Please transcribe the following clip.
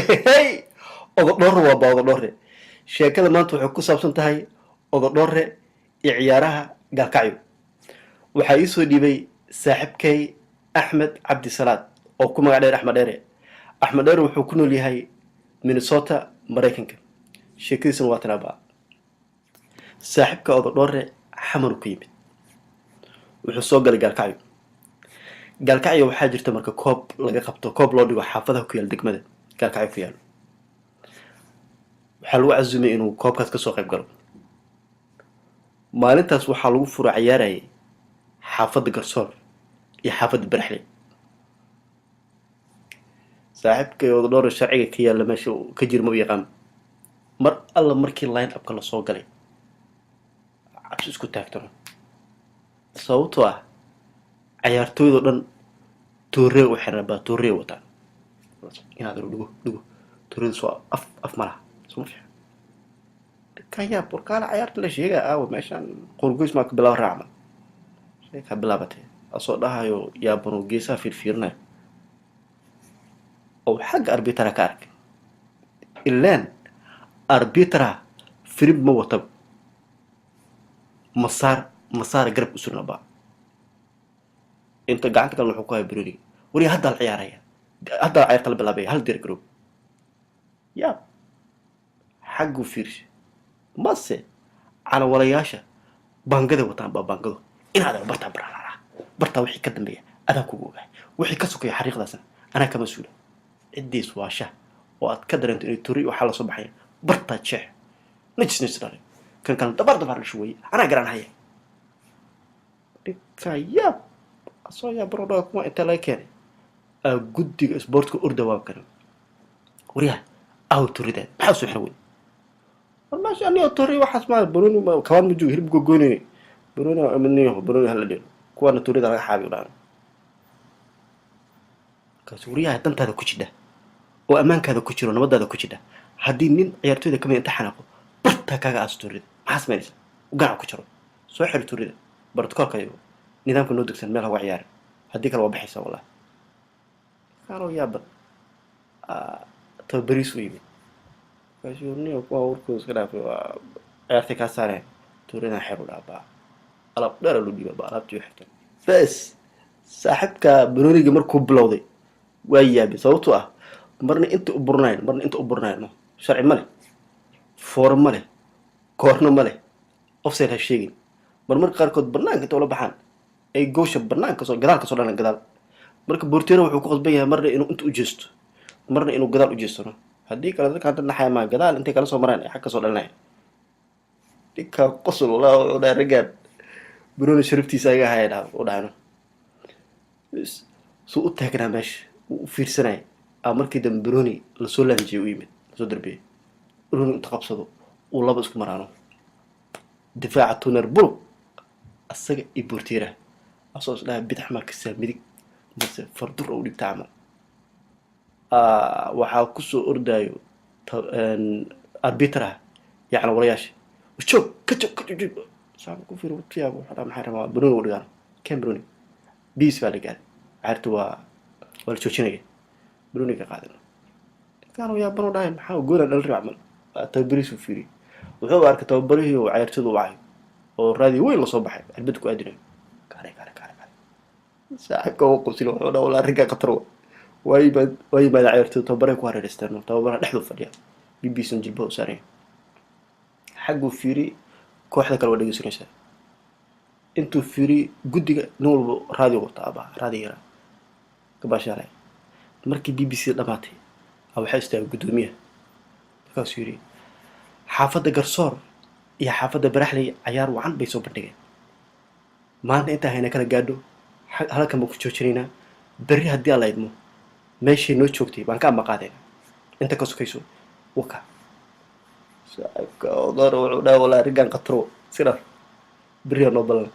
hey ododhoore waa ba ododhoore sheekada maanta waxay ku saabsan tahay ododhoore iyo ciyaaraha gaalkacyo waxaa ii soo dhiibay saaxiibkay axmed cabdisalaad oo ku magac dheer axmed dheere. axmed dheere wuxuu ku nool yahay minnesota maraykanka. sheekadiisuna waa tanaaba saaxiibka ododhoore xamanu ka yimid wuxuu soo galay gaalkacyo. gaalkacyo waxaa jirta marka koob laga qabto, koob loo dhigo xaafadaha ku yaal degmada gaalkacyo ku yaal. waxaa lagu casumay inuu koobkaas kasoo qayb galo. maalintaas waxaa lagu furo ciyaarayay xaafadda garsoor iyo xaafadda baraxley. saaxiibkay ododhoore sharciga ka yaalla meesha ka jir ma u yaqaan. mar alla markii line upka lasoo galay cabsi isku taagtano sababtoo ah ciyaartooydoo dhan tooree u xiran baa tooree wataan. inaad dhigo tooreedas waa af malaha suma fiican kaya borkaala ciyaarta la sheega aawa meeshaan qorgoys maa ka bilaaba raacma sheekaa bilaabatay asoo dhahayo yaabano geesaha fiirfiirinayo oo xagga arbitara ka arkay ilaan arbitara firib ma wataba masaara garab u surnabaa inta gacanta kalena wuxuu ku haya broniga wariya haddaa la ciyaaraya haddaa ciyaarta la bilaabaya hal dir garow yaab xagguu fiirsha mase calawalayaasha baangaday wataan baa baangado inaad bartaa baraalaa bartaa wixii ka dambeeya adaan kugu ogahay wixii ka sokaya xariiqdaasna anaa ka mas-uula ciddiis waa shah oo aad ka dareento inay turi waxaa lasoo baxaya bartaa jeex najis dhale kan kalena dabar dhasho weeye anaa garan haya dhika yaab asoo yaa barodhaa kuma inta laga keenay guddiga isboortka orda waa kale waryaha aw turideed maxaa soo xira wey والله أنا أطوري واحد اسمه بروني كمان مجوي هرب جوني بروني منيه بروني هلا دير كوانا تريد على حابي ولا كسوريا هتنت هذا كوتش ده وأمان كذا كوتش ولا مدة هذا كوتش ده هدي نين عيارتوي ده كمان امتحانه برتا كذا أستوري ما حس مالس وقع كوتش سو حلو تريد برتكار كيو نظام كنود دكتور ماله هو عيار هديك الوا بحسه والله قالوا يابا تبريس ويبي كاشورني وكوركوس كده في عيارتي كاسارين تورينا حلو لعبا ألعب دار اللي بيبقى ألعب تيوحكي بس صاحبك بروني جمر كوب بلوضي ويا بصوته مرني أنت أبرناين شرع ماله فورم ماله كورن ماله أفسد هالشيء مرمر قاركود برنامج أنت ولا بحان أي جوش برنامج كسر جدال كسر لنا جدال مرك بورتيرو وحقوق بيها مرة إنه أنت أجست مرة إنه جدال أجستنا هديك على ذلك عندنا حياة ما جدال أنت كلا صمران حكى صار لنا ديك قصر والله ولا رجال بروني شربتي سايقة هاي ده ودانو بس سوء تهكنا مش وفي سنة أمر كده بروني لسولان جيويمن صدر بيه بروني تقبصه والله بس كمرانو دفاع تونر برو السجع يبورتيره أصلا لا بيتح ما كسر مديك بس فردور أولي بتعمل waxaa kusoo ordaayo arbitra yani walayaasha joog ka joog saam ku fiir watiyaabo waxa maxay rabaa Bruno dhigaan kan Bruno bis baa la gaaray ciyaartu waa wala joojinaya Bruno ka qaadan kaanu yaa Bruno dhaay maxaa gool dal raamal tabris u fiiri wuxuu arkay tababarihii oo ciyaartoodu wacay oo raadi weyn la soo baxay albad ku aadinay kaare saaxiibka oo qosilo wuxuu dhaw la riga qatro way ma ciyaartooy tababarey ku hareereystaan tababar dhexdu fadhiya BBC jilbo saareen xagu fiiri kooxda kale wadhiga sunaysa intuu fiiri gudiga noolbo raadi wata aba raadi yara ka basharay markii BBC dhamaatay waxa istaagay gudoomiyaha kaas yiri xaafadda garsoor iyo xaafadda baraxley ciyaar wacan bay soo bandhigeen maanta inta hayna kala gaadho halka ma ku joojinayna bari hadii alla idmo meeshii noo joogtay baan ka maqaadeen inta ka sokayso waka saaka odar wuxuu dhaw wala rigan qatro sida bari noo balan